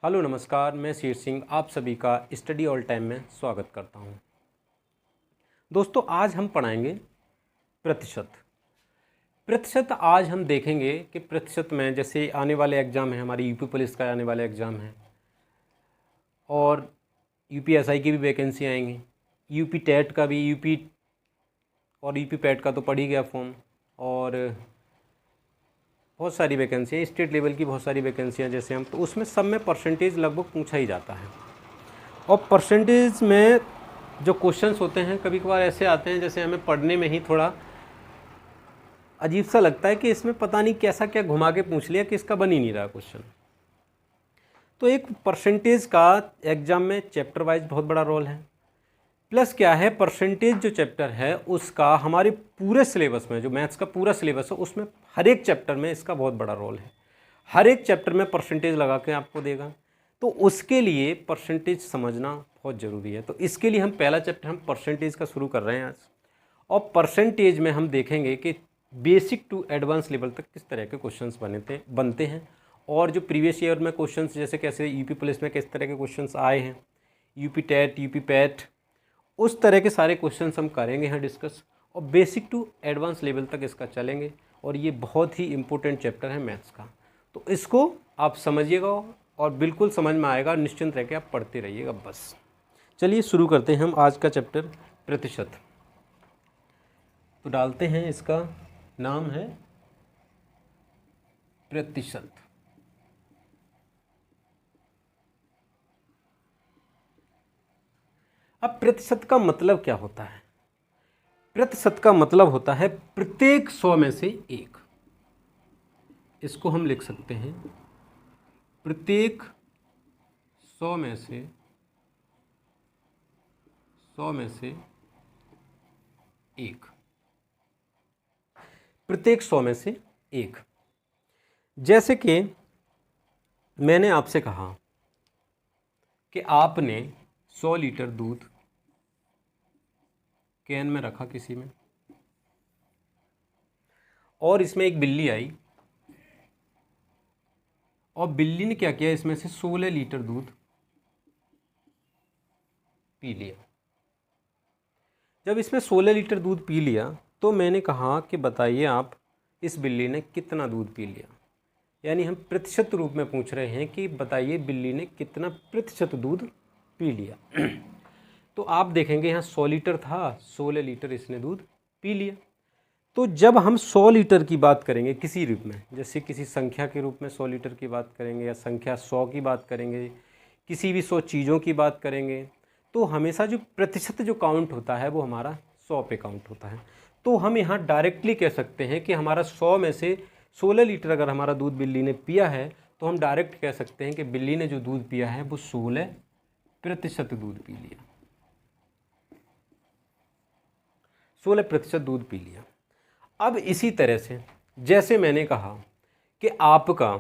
Hello नमस्कार, मैं शेर सिंह आप सभी का स्टडी ऑल टाइम में स्वागत करता हूं। दोस्तों, आज हम पढ़ाएंगे प्रतिशत। प्रतिशत आज हम देखेंगे कि प्रतिशत में जैसे आने वाले एग्ज़ाम है, हमारी यूपी पुलिस का आने वाले एग्ज़ाम है और यूपीएसआई की भी वैकेंसी आएंगी, यूपी टेट का भी, यूपी पैट का तो पड़ ही गया फॉर्म, और बहुत सारी वैकेंसी है, स्टेट लेवल की बहुत सारी वैकेंसियाँ जैसे हम, तो उसमें सब में परसेंटेज लगभग पूछा ही जाता है। और परसेंटेज में जो क्वेश्चंस होते हैं कभी कभार ऐसे आते हैं जैसे हमें पढ़ने में ही थोड़ा अजीब सा लगता है कि इसमें पता नहीं कैसा क्या घुमा के पूछ लिया कि इसका बन ही नहीं रहा क्वेश्चन। तो एक परसेंटेज का एग्ज़ाम में चैप्टर वाइज बहुत बड़ा रोल है, प्लस क्या है, परसेंटेज जो चैप्टर है उसका हमारे पूरे सिलेबस में, जो मैथ्स का पूरा सिलेबस है उसमें हर एक चैप्टर में इसका बहुत बड़ा रोल है। हर एक चैप्टर में परसेंटेज लगा के आपको देगा, तो उसके लिए परसेंटेज समझना बहुत ज़रूरी है। तो इसके लिए हम पहला चैप्टर हम परसेंटेज का शुरू कर रहे हैं आज, और परसेंटेज में हम देखेंगे कि बेसिक टू एडवांस लेवल तक किस तरह के क्वेश्चंस बनते हैं, और जो प्रीवियस ईयर में क्वेश्चंस जैसे कैसे यूपी पुलिस में किस तरह के क्वेश्चंस आए हैं, यूपी टेट, यूपी पैट, उस तरह के सारे क्वेश्चंस हम करेंगे यहाँ डिस्कस, और बेसिक टू एडवांस लेवल तक इसका चलेंगे। और ये बहुत ही इम्पोर्टेंट चैप्टर है मैथ्स का, तो इसको आप समझिएगा और बिल्कुल समझ में आएगा, निश्चिंत रह के आप पढ़ते रहिएगा बस। चलिए शुरू करते हैं हम आज का चैप्टर प्रतिशत। तो डालते हैं, इसका नाम है प्रतिशत। अब प्रतिशत का मतलब क्या होता है? प्रतिशत का मतलब होता है प्रत्येक 100 में से एक। इसको हम लिख सकते हैं प्रत्येक 100 में से 1। प्रत्येक 100 में से एक। जैसे कि मैंने आपसे कहा कि आपने 100 लीटर दूध कैन में रखा किसी में, और इसमें एक बिल्ली आई और बिल्ली ने क्या किया, इसमें से 16 लीटर दूध पी लिया। जब इसमें 16 लीटर दूध पी लिया तो मैंने कहा कि बताइए आप, इस बिल्ली ने कितना दूध पी लिया। यानी हम प्रतिशत रूप में पूछ रहे हैं कि बताइए बिल्ली ने कितना प्रतिशत दूध पी लिया। तो आप देखेंगे यहाँ 100 लीटर था, 16 लीटर इसने दूध पी लिया। तो जब हम 100 लीटर की बात करेंगे किसी रूप में, जैसे किसी संख्या के रूप में 100 लीटर की बात करेंगे, या संख्या 100 की बात करेंगे, किसी भी 100 चीज़ों की बात करेंगे, तो हमेशा जो प्रतिशत जो काउंट होता है वो हमारा 100 पे काउंट होता है। तो हम यहाँ डायरेक्टली कह सकते हैं कि हमारा 100 में से 16 लीटर अगर हमारा दूध बिल्ली ने पिया है, तो हम डायरेक्ट कह सकते हैं कि बिल्ली ने जो दूध पिया है वो 16% दूध पी लिया, 16% दूध पी लिया। अब इसी तरह से जैसे मैंने कहा कि आपका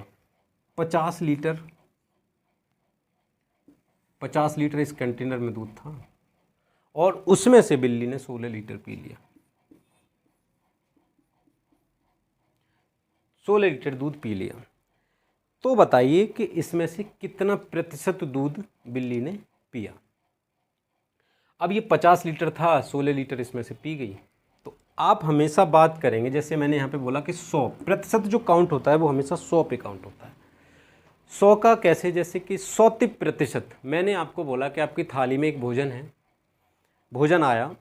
50 लीटर इस कंटेनर में दूध था और उसमें से बिल्ली ने 16 लीटर पी लिया, 16 लीटर दूध पी लिया। तो बताइए कि इसमें से कितना प्रतिशत दूध बिल्ली ने पिया। अब ये 50 लीटर था, 16 लीटर इसमें से पी गई। तो आप हमेशा बात करेंगे, जैसे मैंने यहाँ पे बोला कि 100% जो काउंट होता है वो हमेशा 100 पे काउंट होता है। 100 का कैसे, जैसे कि 100%। मैंने आपको बोला कि आपकी थाली में एक भोजन आया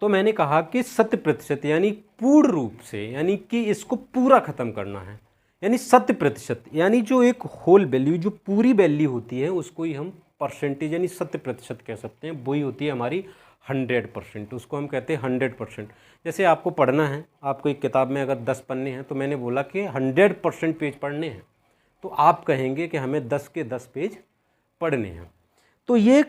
तो मैंने कहा कि 100%, यानी पूर्ण रूप से, यानी कि इसको पूरा ख़त्म करना है, यानी 100%, यानी जो एक होल वैल्यू, जो पूरी वैल्यू होती है उसको ही हम परसेंटेज यानी 100% कह सकते हैं। वही होती है हमारी 100%, उसको हम कहते हैं 100%। जैसे आपको पढ़ना है, आपको एक किताब में अगर 10 पन्ने हैं तो मैंने बोला कि 100% पेज पढ़ने हैं, तो आप कहेंगे कि हमें 10 के 10 पेज पढ़ने हैं। तो ये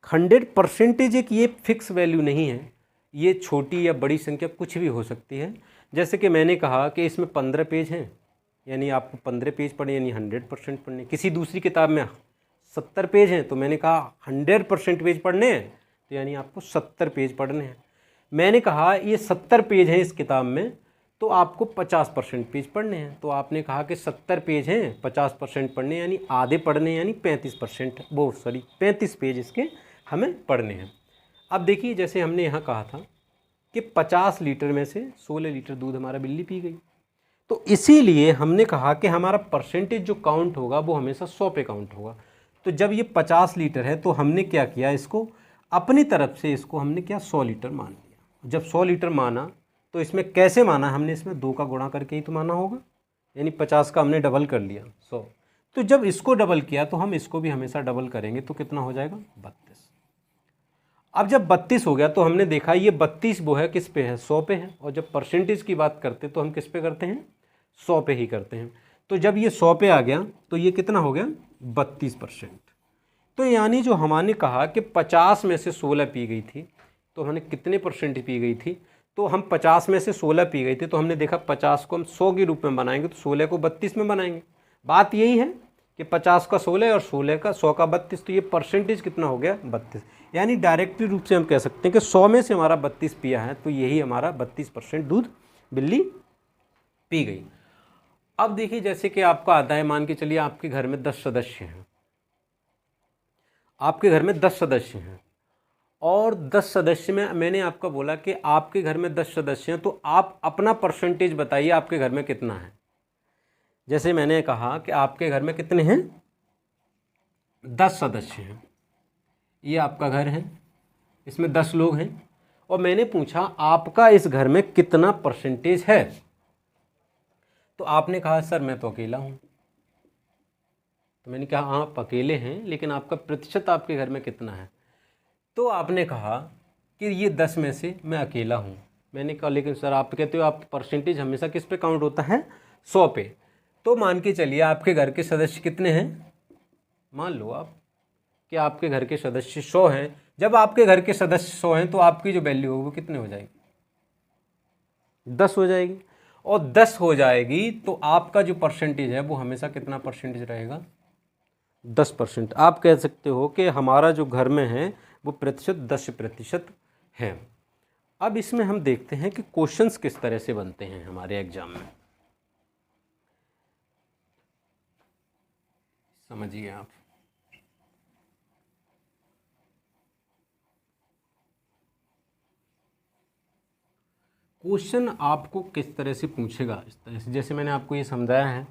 100% एक ये फिक्स वैल्यू नहीं है, ये छोटी या बड़ी संख्या कुछ भी हो सकती है। जैसे कि मैंने कहा कि इसमें 15 पेज हैं, यानी आपको 15 पेज पढ़े, यानी 100% पढ़ने। किसी दूसरी किताब में 70 पेज हैं तो मैंने कहा 100% पेज पढ़ने हैं, तो यानी आपको 70 पेज पढ़ने हैं। मैंने कहा ये 70 पेज हैं इस किताब में, तो आपको 50% पेज पढ़ने हैं। तो आपने कहा कि 70 पेज हैं, 50% पढ़ने यानी आधे पढ़ने, यानी 35 पेज इसके हमें पढ़ने हैं। अब देखिए, जैसे हमने यहाँ कहा था कि 50 लीटर में से 16 लीटर दूध हमारा बिल्ली पी गई, तो इसीलिए हमने कहा कि हमारा परसेंटेज जो काउंट होगा वो हमेशा 100 पे काउंट होगा। तो जब ये 50 लीटर है तो हमने क्या किया, इसको अपनी तरफ से इसको हमने क्या 100 लीटर मान लिया। जब 100 लीटर माना तो इसमें कैसे माना, हमने इसमें 2 का गुणा करके ही तो माना होगा, यानी 50 का हमने डबल कर लिया 100। तो जब इसको डबल किया तो हम इसको भी हमेशा डबल करेंगे, तो कितना हो जाएगा 32। अब जब 32 हो गया तो हमने देखा ये 32 वो है किस पे है, 100 पे है। और जब परसेंटेज की बात करते तो हम किस पे करते हैं, 100 पे ही करते हैं। तो जब ये 100 पे आ गया तो ये कितना हो गया 32%। तो यानी जो हमने कहा कि 50 में से 16 पी गई थी, तो हमने कितने परसेंट पी गई थी, तो हम 50 में से 16 पी गई थी, तो हमने देखा 50 को हम 100 के रूप में बनाएंगे तो 16 को 32 में बनाएंगे। बात यही है कि 50 का 16 और 16 का 100 का 32, तो ये परसेंटेज कितना हो गया 32। यानी डायरेक्टली रूप से हम कह सकते हैं कि 100 में से हमारा 32 पिया है, तो यही हमारा 32% दूध बिल्ली पी गई। अब देखिए, जैसे कि आपका आता है, मान के चलिए आपके घर में 10 सदस्य हैं, आपके घर में 10 सदस्य हैं, और 10 सदस्य में मैंने आपका बोला कि आपके घर में 10 सदस्य हैं, तो आप अपना परसेंटेज बताइए आपके घर में कितना है। जैसे मैंने कहा कि आपके घर में कितने हैं, 10 सदस्य हैं, ये आपका घर है, इसमें 10 लोग हैं, और मैंने पूछा आपका इस घर में कितना परसेंटेज है। तो आपने कहा सर मैं तो अकेला हूँ। तो मैंने कहा आप अकेले हैं, लेकिन आपका प्रतिशत आपके घर में कितना है। तो आपने कहा कि ये 10 में से मैं अकेला हूँ। मैंने कहा लेकिन सर आप कहते हो आप परसेंटेज हमेशा किस पे काउंट होता है, 100 पे। तो मान के चलिए आपके घर के सदस्य कितने हैं, मान लो आप कि आपके घर के सदस्य 100 हैं। जब आपके घर के सदस्य 100 हैं तो आपकी जो वैल्यू होगी वो कितने हो जाएगी, 10 हो जाएगी। और 10 हो जाएगी तो आपका जो परसेंटेज है वो हमेशा कितना परसेंटेज रहेगा, 10%। आप कह सकते हो कि हमारा जो घर में है वो प्रतिशत 10% है। अब इसमें हम देखते हैं कि क्वेश्चंस किस तरह से बनते हैं हमारे एग्जाम में, समझिए आप। क्वेश्चन आपको किस तरह से पूछेगा, इस तरह से जैसे मैंने आपको ये समझाया है।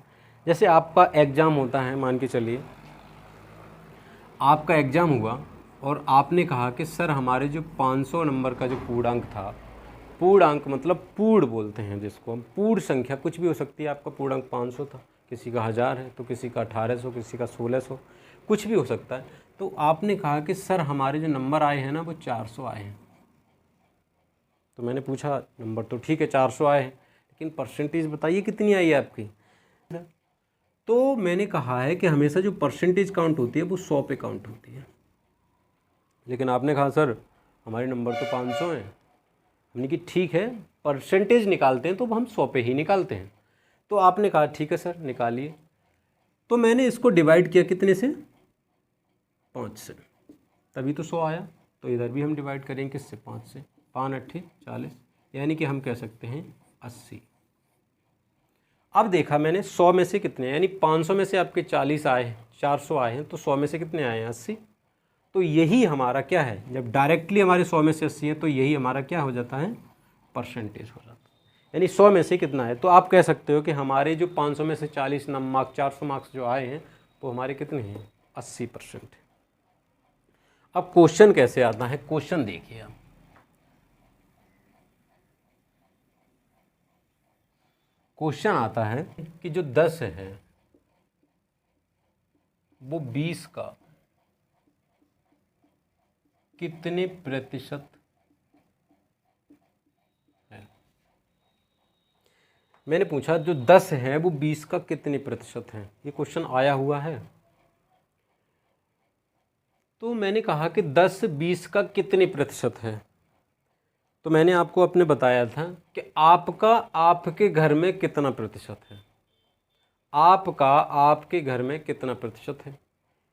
जैसे आपका एग्ज़ाम होता है, मान के चलिए आपका एग्ज़ाम हुआ और आपने कहा कि सर हमारे जो 500 नंबर का जो पूर्णांक था, पूर्णांक मतलब पूर्ण बोलते हैं जिसको हम, पूर्ण संख्या कुछ भी हो सकती है, आपका पूर्णांक 500 था, किसी का 1000 है, तो किसी का 1800, किसी का 1600, कुछ भी हो सकता है। तो आपने कहा कि सर हमारे जो नंबर आए हैं ना वो 400 आए हैं। तो मैंने पूछा नंबर तो ठीक है 400 आए हैं, लेकिन परसेंटेज बताइए कितनी आई है आपकी। तो मैंने कहा है कि हमेशा जो परसेंटेज काउंट होती है वो 100 पे काउंट होती है। लेकिन आपने कहा सर हमारे नंबर तो 500 हैं। हमने कि ठीक है, परसेंटेज निकालते हैं तो हम 100 पे ही निकालते हैं। तो आपने कहा ठीक है सर निकालिए। तो मैंने इसको डिवाइड किया कितने से, 5 से, तभी तो 100 आया। तो इधर भी हम डिवाइड करेंगे किससे, 5 से, 5 8 40, यानी कि हम कह सकते हैं 80। अब देखा मैंने 100 में से कितने, यानी 500 में से आपके 40 आए, 400 आए हैं, तो 100 में से कितने आए हैं, 80। तो यही हमारा क्या है, जब डायरेक्टली हमारे 100 में से 80 है तो यही हमारा क्या हो जाता है, परसेंटेज हो जाता है। यानी 100 में से कितना है, तो आप कह सकते हो कि हमारे जो 500 में से 40 मार्क्स, 400 मार्क्स जो आए हैं वो हमारे कितने हैं, 80%। अब क्वेश्चन कैसे आता है, क्वेश्चन देखिए आप। क्वेश्चन आता है कि जो 10 है वो 20 का कितने प्रतिशत है। मैंने पूछा जो 10 है वो 20 का कितने प्रतिशत है, ये क्वेश्चन आया हुआ है। तो मैंने कहा कि 10 20 का कितने प्रतिशत है। तो मैंने आपको अपने बताया था कि आपका आपके घर में कितना प्रतिशत है, आपका आपके घर में कितना प्रतिशत है।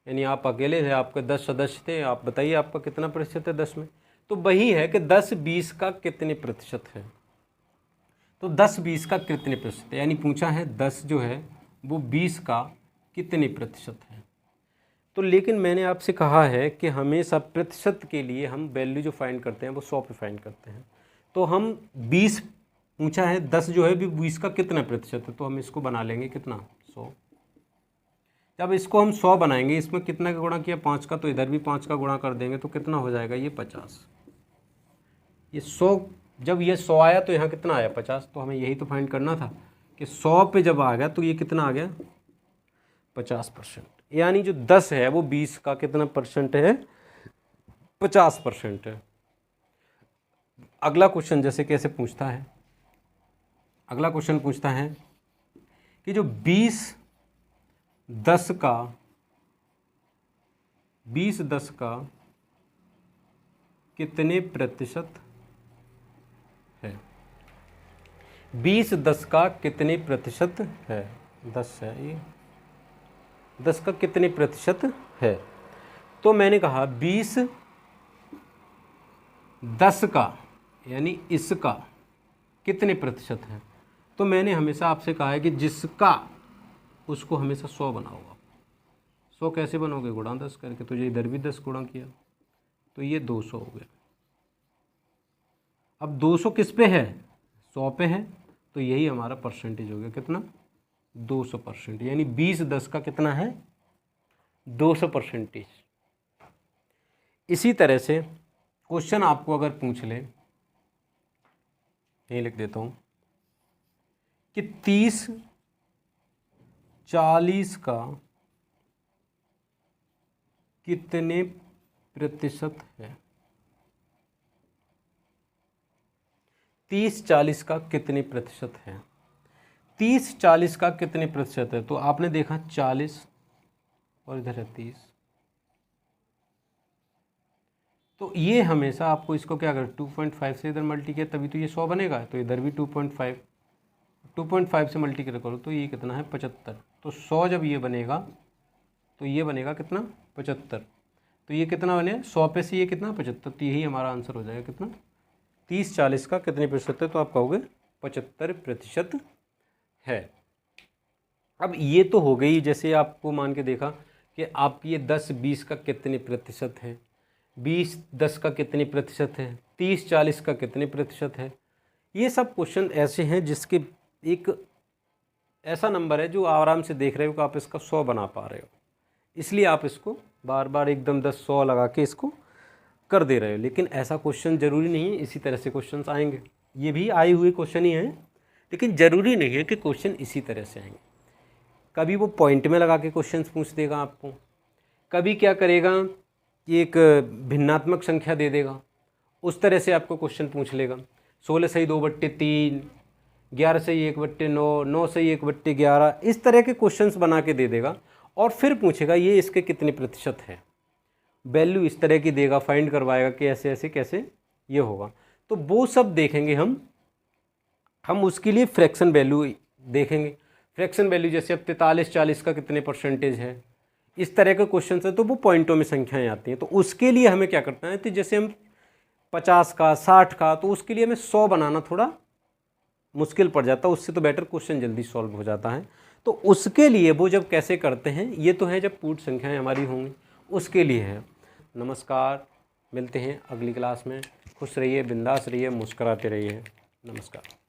यानी आप अकेले थे, आपके 10 सदस्य थे, आप बताइए आपका कितना प्रतिशत है 10 में। तो वही है कि 10 20 का कितने प्रतिशत है। तो 10 20 का कितने प्रतिशत है, यानी पूछा है 10 जो है वो 20 का कितने प्रतिशत है। तो लेकिन मैंने आपसे कहा है कि हमेशा प्रतिशत के लिए हम वैल्यू जो फाइंड करते हैं वो 100 पे फाइंड करते हैं। तो हम 20 पूछा है, 10 जो है भी 20 का कितना प्रतिशत है, तो हम इसको बना लेंगे कितना 100। जब इसको हम 100 बनाएंगे, इसमें कितना का गुणा किया 5 का, तो इधर भी 5 का गुणा कर देंगे तो कितना हो जाएगा ये 50। ये 100 जब ये 100 आया तो यहाँ कितना आया 50। तो हमें यही तो फाइंड करना था कि 100 पे जब आ गया तो ये कितना आ गया 50%। यानी जो 10 है वो 20 का कितना परसेंट है 50% है। अगला क्वेश्चन जैसे कैसे पूछता है, अगला क्वेश्चन पूछता है कि जो 20 10 का कितने प्रतिशत है। 20 10 का कितने प्रतिशत है, 10 है ये, 10 का कितने प्रतिशत है। तो मैंने कहा 20 10 का यानी इसका कितने प्रतिशत है। तो मैंने हमेशा आपसे कहा है कि जिसका उसको हमेशा 100 बनाओ। 100 कैसे बनोगे, गुणा 10 करके। तो ये इधर भी 10 गुणा किया तो ये 200 हो गया। अब 200 किस पे है, 100 पे है, तो यही हमारा परसेंटेज हो गया कितना 200%। यानी 20 10 का कितना है 200%। इसी तरह से क्वेश्चन आपको अगर पूछ ले, यही लिख देता हूँ कि 30 40 का कितने प्रतिशत है। 30 40 का कितने प्रतिशत है, 30 40 का कितने प्रतिशत है। तो आपने देखा 40 और इधर है 30, तो ये हमेशा आपको इसको क्या कर 2.5 से इधर मल्टी किया तभी तो ये 100 बनेगा। तो इधर भी 2.5 से मल्टीप्लाई करो तो ये कितना है 75। तो 100 जब ये बनेगा तो ये बनेगा कितना 75। तो ये कितना बने 100 पे से ये कितना 75। तो यही हमारा आंसर हो जाएगा कितना 30 40 का कितने प्रतिशत है। तो आप कहोगे 75% है। अब ये तो हो गई, जैसे आपको मान के देखा कि आप ये 10 20 का कितने प्रतिशत है, 20 10 का कितने प्रतिशत है, 30 40 का कितने प्रतिशत है। ये सब क्वेश्चन ऐसे हैं जिसके एक ऐसा नंबर है जो आराम से देख रहे हो कि आप इसका 100 बना पा रहे हो, इसलिए आप इसको बार बार एकदम 10 100 लगा के इसको कर दे रहे हो। लेकिन ऐसा क्वेश्चन ज़रूरी नहीं है, इसी तरह से क्वेश्चंस आएंगे। ये भी आए हुए क्वेश्चन ही हैं, लेकिन ज़रूरी नहीं है कि क्वेश्चन इसी तरह से आएंगे। कभी वो पॉइंट में लगा के क्वेश्चंस पूछ देगा आपको, कभी क्या करेगा कि एक भिन्नात्मक संख्या दे देगा, उस तरह से आपको क्वेश्चन पूछ लेगा। 16 सही 2/3, 11 सही 1/9, 9 सही 1/11, इस तरह के क्वेश्चंस बना के दे देगा और फिर पूछेगा ये इसके कितने प्रतिशत है। वैल्यू इस तरह की देगा, फाइंड करवाएगा कि ऐसे ऐसे कैसे ये होगा। तो वो सब देखेंगे हम उसके लिए फ्रैक्शन वैल्यू देखेंगे। फ्रैक्शन वैल्यू जैसे अब 43 40 का कितने परसेंटेज है, इस तरह के क्वेश्चन है, तो वो पॉइंटों में संख्याएं आती हैं। तो उसके लिए हमें क्या करना है, तो जैसे हम 50 का 60 का, तो उसके लिए हमें 100 बनाना थोड़ा मुश्किल पड़ जाता है, उससे तो बेटर क्वेश्चन जल्दी सॉल्व हो जाता है। तो उसके लिए वो जब कैसे करते हैं, ये तो है जब पूर्ण संख्याएं हमारी होंगी, उसके लिए है। नमस्कार, मिलते हैं अगली क्लास में। खुश रहिए, बिंदास रहिए, मुस्कुराते रहिए। नमस्कार।